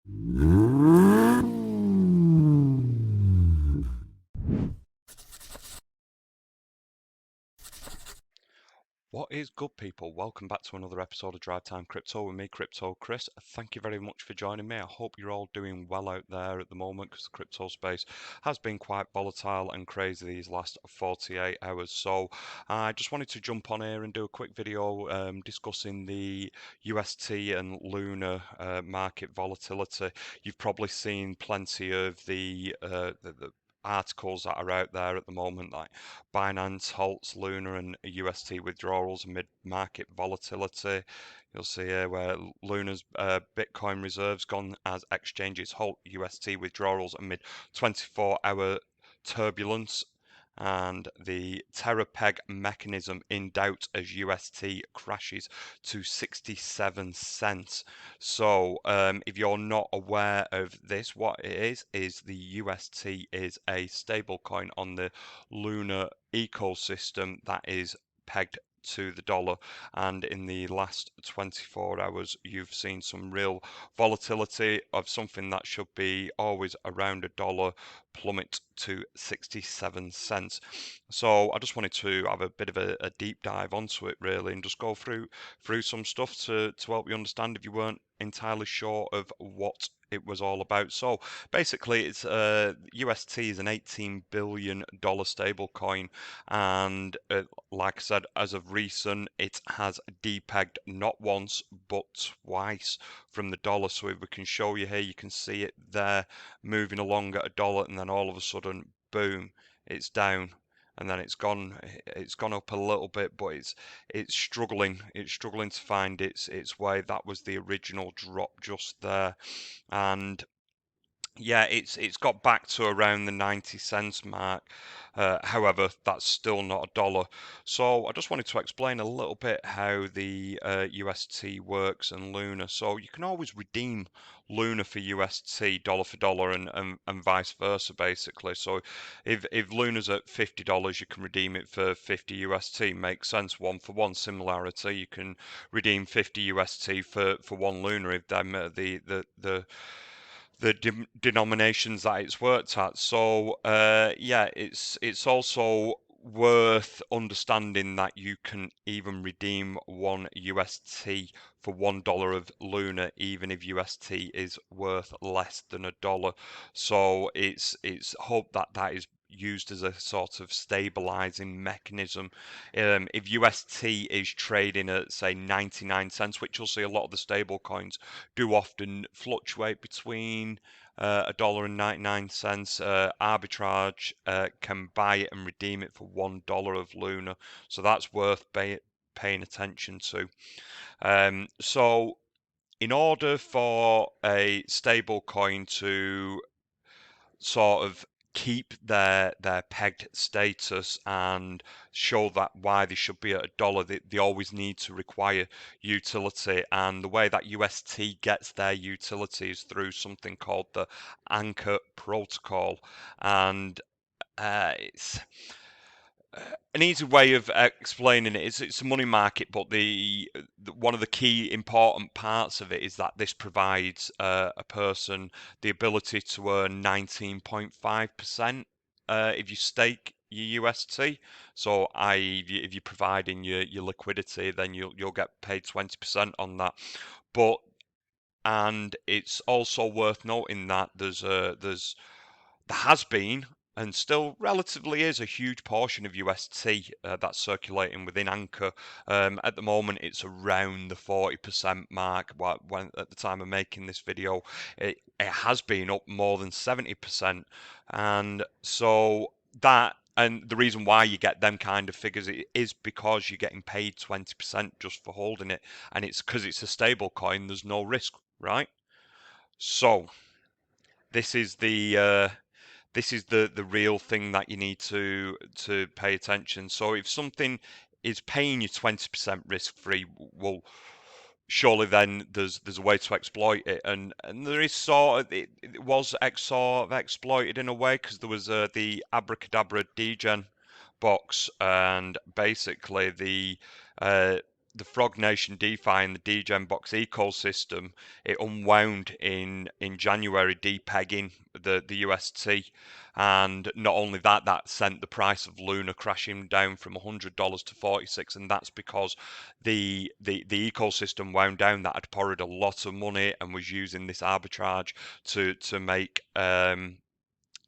What is good, people? Welcome back to another episode of Drive Time Crypto with me, Crypto Chris. Thank you very much for joining me. I hope you're all doing well out there at the moment because the crypto space has been quite volatile and crazy these last 48 hours. So I just wanted to jump on here and do a quick video discussing the UST and Luna market volatility. You've probably seen plenty of the articles that are out there at the moment, like Binance halts Luna and UST withdrawals amid market volatility. You'll see here where Luna's Bitcoin reserves gone as exchanges halt UST withdrawals amid 24-hour turbulence. And the Depeg mechanism in doubt as UST crashes to 67 cents. So, if you're not aware of this, what it is the UST is a stablecoin on the Luna ecosystem that is pegged to the dollar, and in the last 24 hours you've seen some real volatility of something that should be always around $1 plummet to 67 cents. So I just wanted to have a bit of a deep dive onto it really and just go through some stuff to help you understand if you weren't entirely sure of what it was all about. So basically, it's UST is an $18 billion stable coin, and like I said, as of recent, it has depegged not once but twice from the dollar. So if we can show you here, you can see it there moving along at $1, and then all of a sudden, boom, it's down. And then it's gone up a little bit, but it's struggling to find its way. That was the original drop just there, and yeah, it's got back to around the 90 cents mark. However, that's still not $1. So I just wanted to explain a little bit how the UST works and Luna. So you can always redeem Luna for UST dollar for dollar, and vice versa basically. So if Luna's at $50, you can redeem it for 50 UST. Makes sense, one for one similarity. You can redeem 50 UST for one Luna if them the denominations that it's worked at. So yeah, it's also worth understanding that you can even redeem one UST for $1 of Luna, even if UST is worth less than $1. So it's hope that that is used as a sort of stabilizing mechanism. If UST is trading at say 99 cents, which you'll see a lot of the stable coins do often fluctuate between $1.99. Arbitrage can buy it and redeem it for $1 of Luna, so that's worth paying attention to. So in order for a stable coin to sort of keep their pegged status and show that why they should be at $1, they always need to require utility, and the way that UST gets their utility is through something called the Anchor Protocol, and it's an easy way of explaining it is it's a money market, but the one of the key important parts of it is that this provides a person the ability to earn 19.5% if you stake your UST. So, i.e., if you're providing your liquidity, then you'll get paid 20% on that. But and it's also worth noting that there has been and still relatively is a huge portion of UST that's circulating within Anchor. At the moment, it's around the 40% mark. When at the time of making this video, it has been up more than 70%, and so that. And the reason why you get them kind of figures is because you're getting paid 20% just for holding it, and it's because it's a stable coin. There's no risk, right? So this is the real thing that you need to pay attention. So if something is paying you 20% risk free, well, surely then there's a way to exploit it, and there is sort of it was sort of exploited in a way because there was the abracadabra degen box, and basically the uh, the Frog Nation DeFi and the DGen Box ecosystem, it unwound in January, depegging the UST, and not only that, that sent the price of Luna crashing down from $100 to 46, and that's because the ecosystem wound down that had poured a lot of money and was using this arbitrage to make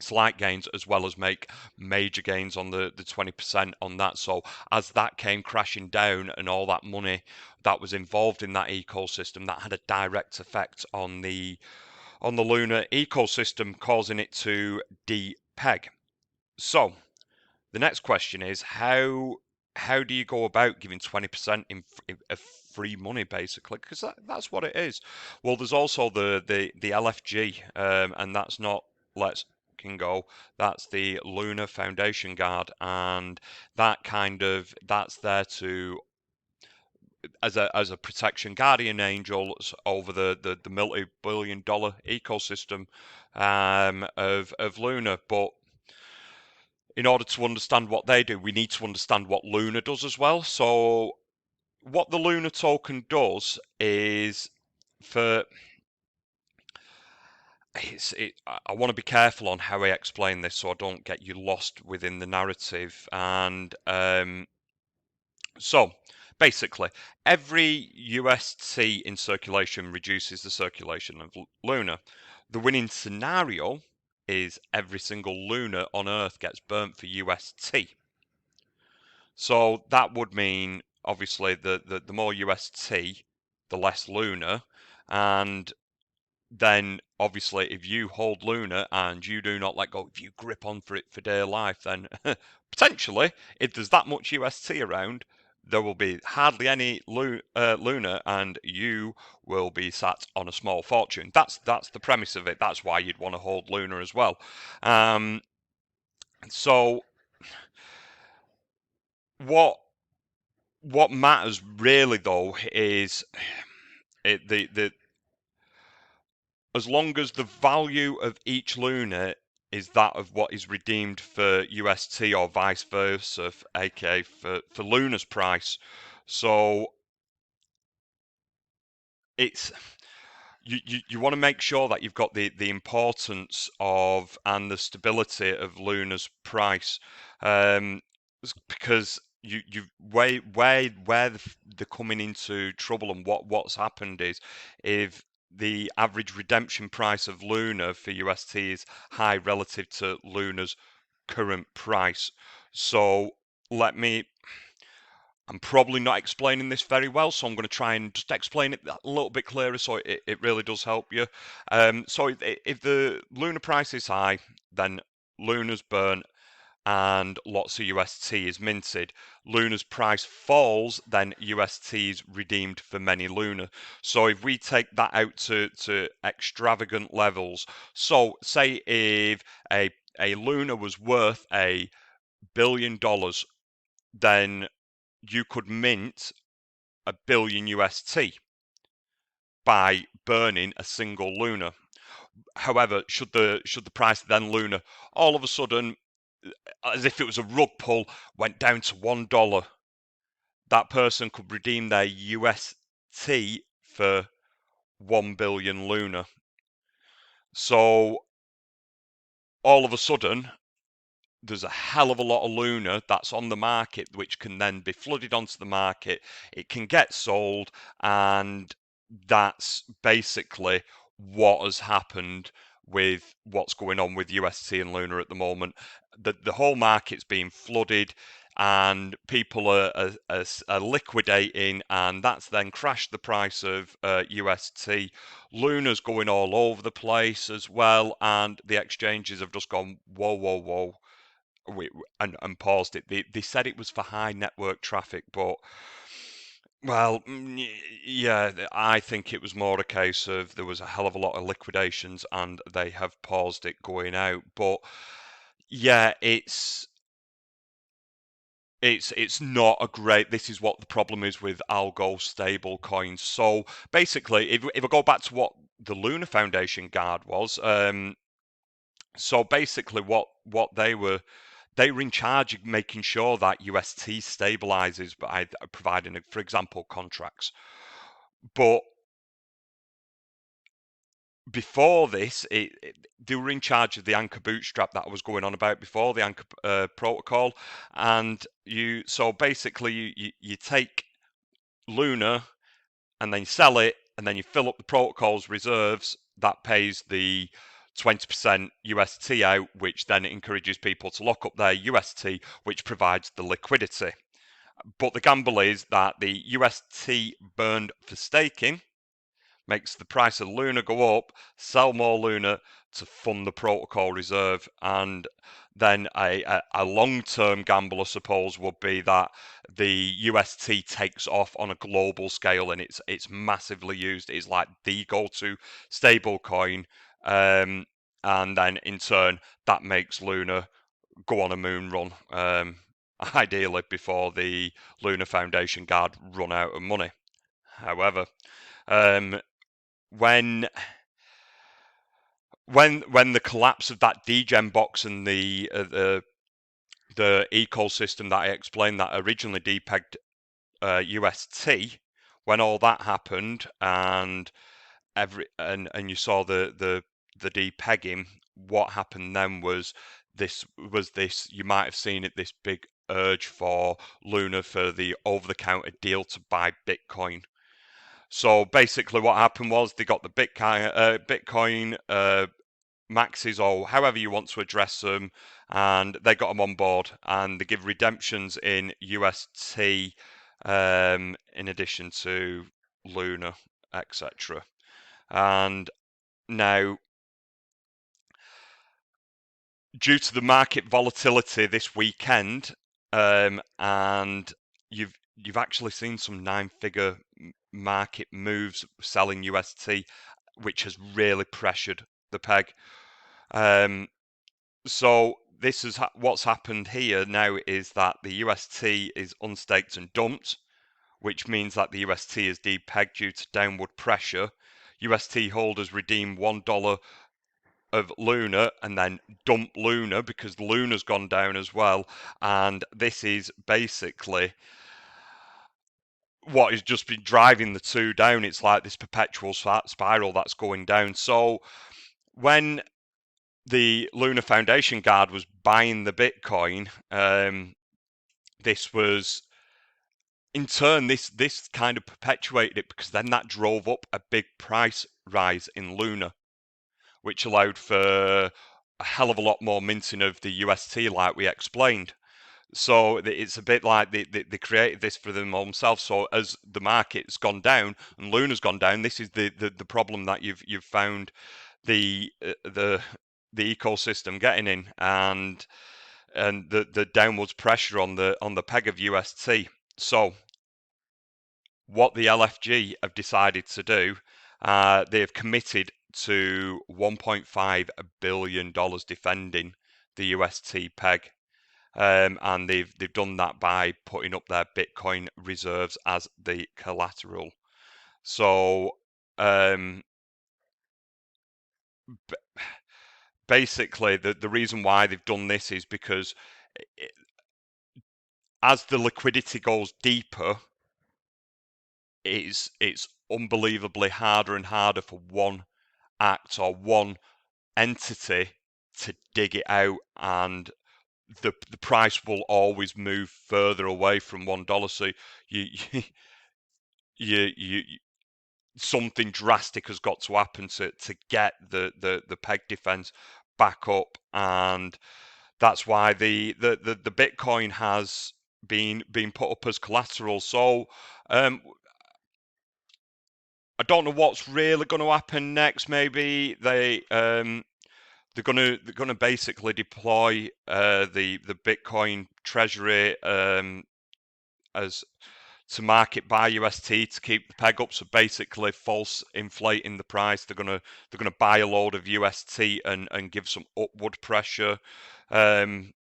slight gains as well as make major gains on the 20% on that. So as that came crashing down and all that money that was involved in that ecosystem, that had a direct effect on the Luna ecosystem, causing it to depeg. So the next question is how do you go about giving 20% of free money, basically? Because that's what it is. Well, there's also the LFG, and that's not Let's Can Go. That's the Luna Foundation Guard, and that's there to as a protection guardian angel over the multi-billion-dollar ecosystem of Luna. But in order to understand what they do, we need to understand what Luna does as well. So what the Luna token does is for I want to be careful on how I explain this so I don't get you lost within the narrative. And so basically, every UST in circulation reduces the circulation of Luna. The winning scenario is every single Luna on Earth gets burnt for UST. So that would mean, obviously, the more UST, the less Luna. And then, obviously, if you hold Luna and you do not let go, if you grip on for it for dear life, then potentially, if there's that much UST around, there will be hardly any Luna, and you will be sat on a small fortune. That's the premise of it. That's why you'd want to hold Luna as well. So what matters really, though, is the as long as the value of each Luna is that of what is redeemed for UST or vice versa, aka for Luna's price. So it's you want to make sure that you've got the importance of and the stability of Luna's price, because you where they're coming into trouble, and what's happened is if the average redemption price of Luna for UST is high relative to Luna's current price. So let me I'm probably not explaining this very well, so I'm going to try and just explain it a little bit clearer so it really does help you. So if the Luna price is high, then Luna's burnt and lots of UST is minted. Luna's price falls, then UST is redeemed for many Luna. So if we take that out to extravagant levels, so say if a Luna was worth $1 billion, then you could mint $1 billion UST by burning a single Luna. However, should the price then Luna all of a sudden, as if it was a rug pull, went down to $1, that person could redeem their UST for 1 billion Luna. So all of a sudden, there's a hell of a lot of Luna that's on the market, which can then be flooded onto the market. It can get sold, and that's basically what has happened with what's going on with UST and Luna at the moment. The whole market's being flooded, and people are liquidating, and that's then crashed the price of UST. Luna's going all over the place as well, and the exchanges have just gone whoa, whoa, whoa, and paused it. They said it was for high network traffic, but well, yeah, I think it was more a case of there was a hell of a lot of liquidations and they have paused it going out. But yeah, it's not a great. This is what the problem is with algo stable coins. So basically, if I go back to what the Luna Foundation Guard was, so basically what they were they were in charge of making sure that UST stabilizes by providing, for example, contracts. But before this, they were in charge of the anchor bootstrap that I was going on about before, the anchor protocol. And so basically, you take Luna and then you sell it, and then you fill up the protocol's reserves. That pays the 20% UST out, which then encourages people to lock up their UST, which provides the liquidity. But the gamble is that the UST burned for staking makes the price of Luna go up, sell more Luna to fund the protocol reserve, and then a long-term gamble, I suppose, would be that the UST takes off on a global scale and it's massively used. It's like the go-to stable coin, and then in turn that makes Luna go on a moon run. Ideally before the Luna Foundation Guard run out of money. However, um, when the collapse of that degen box and the ecosystem that I explained that originally depegged UST, when all that happened and you saw the depegging, what happened then was this you might have seen it, this big urge for Luna for the over-the-counter deal to buy Bitcoin. So basically, what happened was they got the Bitcoin maxes, or however you want to address them, and they got them on board, and they give redemptions in UST, in addition to Luna, etc. And now, due to the market volatility this weekend, and you've actually seen some nine-figure market moves selling UST, which has really pressured the peg. So this is what's happened here now is that the UST is unstaked and dumped, which means that the UST is depegged due to downward pressure. UST holders redeem $1 of Luna and then dump Luna because Luna's gone down as well. And this is basically what has just been driving the two down. It's like this perpetual spiral that's going down. So when the Luna Foundation Guard was buying the Bitcoin, this was in turn this kind of perpetuated it, because then that drove up a big price rise in Luna, which allowed for a hell of a lot more minting of the UST, like we explained. So it's a bit like they created this for themselves. So as the market's gone down and Luna's gone down, this is the problem that you've found the ecosystem getting in, and the downwards pressure on the peg of UST. So what the LFG have decided to do, they have committed to $1.5 billion defending the UST peg. And they've done that by putting up their Bitcoin reserves as the collateral. So basically, the reason why they've done this is because as the liquidity goes deeper, it's unbelievably harder and harder for one act or one entity to dig it out, and the price will always move further away from $1. So you you something drastic has got to happen to get the peg defense back up, and that's why the Bitcoin has been put up as collateral. So I don't know what's really going to happen next. Maybe they're gonna basically deploy the Bitcoin treasury as to market buy UST to keep the peg up. So basically, false inflating the price. They're gonna buy a load of UST and give some upward pressure. But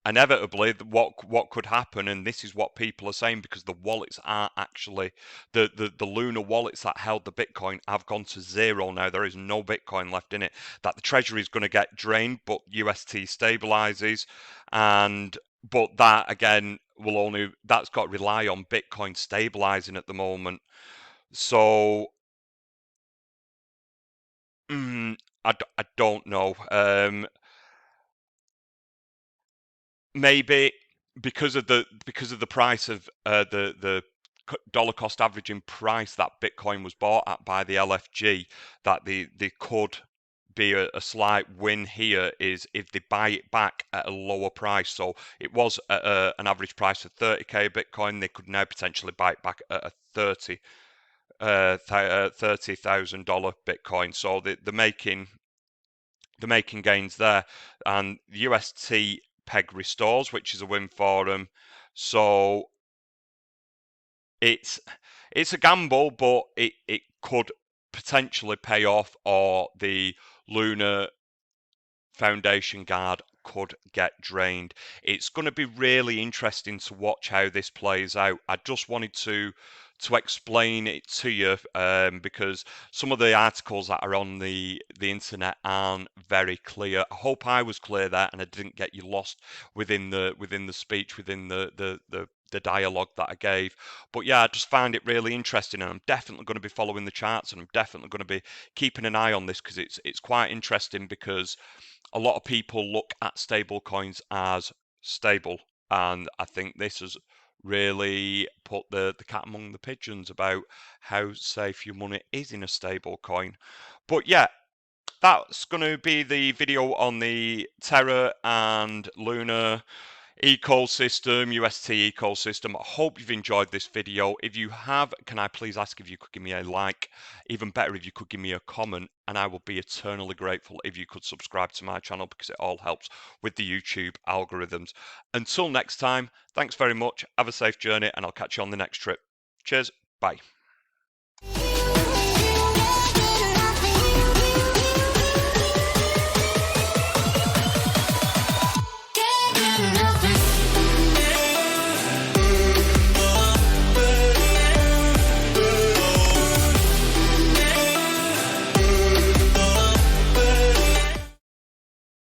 inevitably what could happen, and this is what people are saying, because the wallets are actually the lunar wallets that held the Bitcoin have gone to zero now. There is no Bitcoin left in it. That the treasury is going to get drained, but UST stabilizes, and but that again will only that's got to rely on Bitcoin stabilizing at the moment. So I don't know. Maybe because of the price of the dollar cost averaging price that Bitcoin was bought at by the LFG, that they could be a slight win here is if they buy it back at a lower price. So it was at an average price of 30k Bitcoin. They could now potentially buy it back at a $30,000 Bitcoin. So they're making gains there, and the UST peg restores, which is a win for them. So it's it's a gamble, but it could potentially pay off, or the Lunar Foundation guard could get drained. It's going to be really interesting to watch how this plays out. I just wanted to explain it to you, because some of the articles that are on the internet aren't very clear. I hope I was clear there and I didn't get you lost within the speech, within the dialogue that I gave. But yeah, I just found it really interesting, and I'm definitely going to be following the charts, and I'm definitely going to be keeping an eye on this, because it's quite interesting, because a lot of people look at stable coins as stable, and I think this has really put the cat among the pigeons about how safe your money is in a stable coin. But yeah, that's going to be the video on the Terra and Luna ecosystem, UST ecosystem. I hope you've enjoyed this video. If you have, can I please ask if you could give me a like? Even better if you could give me a comment, and I will be eternally grateful if you could subscribe to my channel, because it all helps with the YouTube algorithms. Until next time, thanks very much. Have a safe journey, and I'll catch you on the next trip. Cheers. Bye.